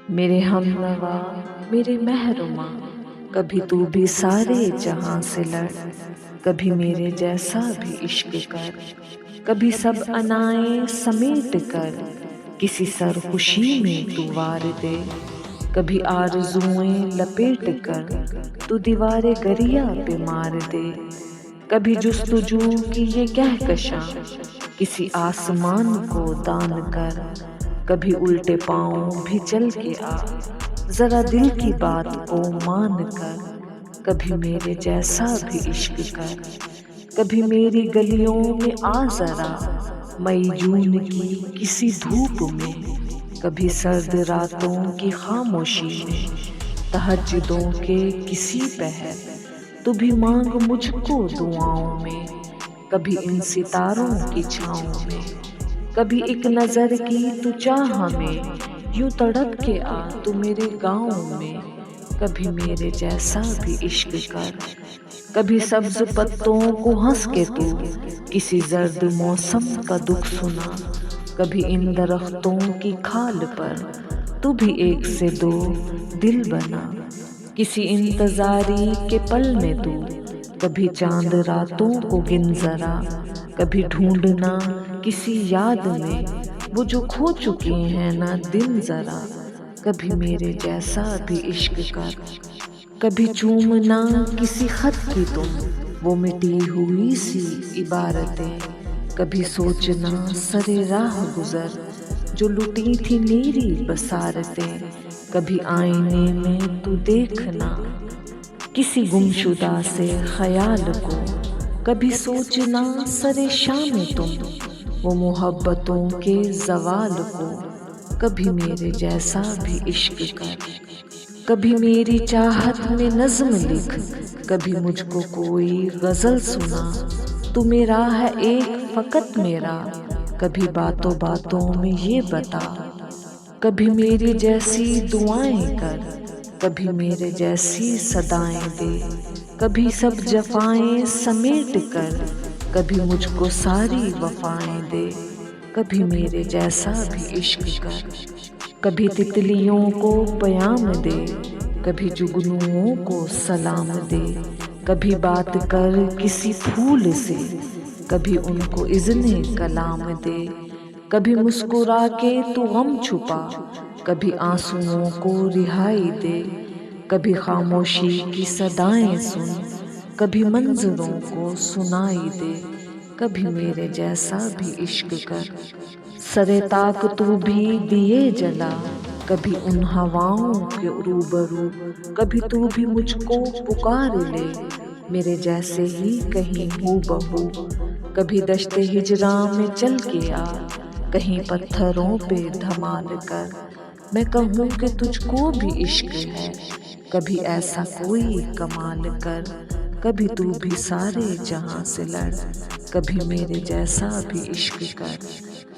मेरे हमनवा मेरे महरुमा, कभी तू भी सारे जहां से लड़। कभी मेरे जैसा भी इश्क कर, कभी सब अनाए समेट कर किसी सरखुशी में तू वार दे। कभी आरज़ुएं लपेट कर तू दीवारे गरिया पे मार दे। कभी जुस्तजू की ये कहकशां किसी आसमान को दान कर। कभी उल्टे पाँव भी चल के आ, जरा दिल की बात को मान कर। कभी मेरे जैसा भी इश्क कर, कभी मेरी गलियों में आ जरा मई जून की किसी धूप में। कभी सर्द रातों की खामोशी में, तहज्जुदों के किसी पहर तू भी मांग मुझको दुआओं में। कभी इन सितारों की छाँव में, कभी एक नजर की तू चाह में यूं तड़प के आ तू मेरे गाँव में। कभी मेरे जैसा भी इश्क कर, कभी सब्ज पत्तों को हंस के तू किसी जर्द मौसम का दुख सुना। कभी इन दरख्तों की खाल पर तू भी एक से दो दिल बना। किसी इंतजारी के पल में तू कभी चांद रातों को गिन जरा। कभी ढूंढना किसी याद में वो जो खो चुके हैं ना दिन जरा। कभी मेरे जैसा भी इश्क कर, कभी चूमना किसी खत की तुम वो मिटी हुई सी इबारतें। कभी सोचना सरे राह गुजर जो लुटी थी मेरी बसारतें। कभी आईने में तू देखना किसी गुमशुदा से ख्याल को। कभी सोचना सरे शाम तुम वो मोहब्बतों के जवाल को। कभी मेरे जैसा भी इश्क कर, कभी मेरी चाहत में नज़्म लिख। कभी मुझको कोई गज़ल सुना, तू मेरा है एक फ़कत मेरा। कभी बातों बातों में ये बता, कभी मेरी जैसी दुआएं कर। कभी मेरे जैसी सदाएं दे, कभी सब जफाएं समेट कर। कभी मुझको सारी वफाएं दे, कभी मेरे जैसा भी इश्क कर। कभी तितलियों को प्याम दे, कभी जुगनुओं को सलाम दे। कभी बात कर किसी फूल से, कभी उनको इज़्ने कलाम दे। कभी मुस्कुरा के तू गम छुपा, कभी आंसुओं को रिहाई दे। कभी खामोशी की सदाएं सुन, कभी मंजरों को सुनाई दे। कभी मेरे जैसा भी इश्क कर, सरे ताक तू भी दिए जला। कभी उन हवाओं के रूबरू, कभी तू भी मुझको पुकार ले मेरे जैसे ही कहीं हूबहू। कभी दश्ते हिजरा में चल के आ, कहीं पत्थरों पे धमाल कर। मैं कहूँ कि तुझको भी इश्क है, कभी ऐसा कोई कमाल कर। कभी तू भी सारे जहां से लड़, कभी मेरे जैसा भी इश्क कर।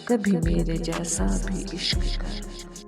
कभी मेरे जैसा भी इश्क कर।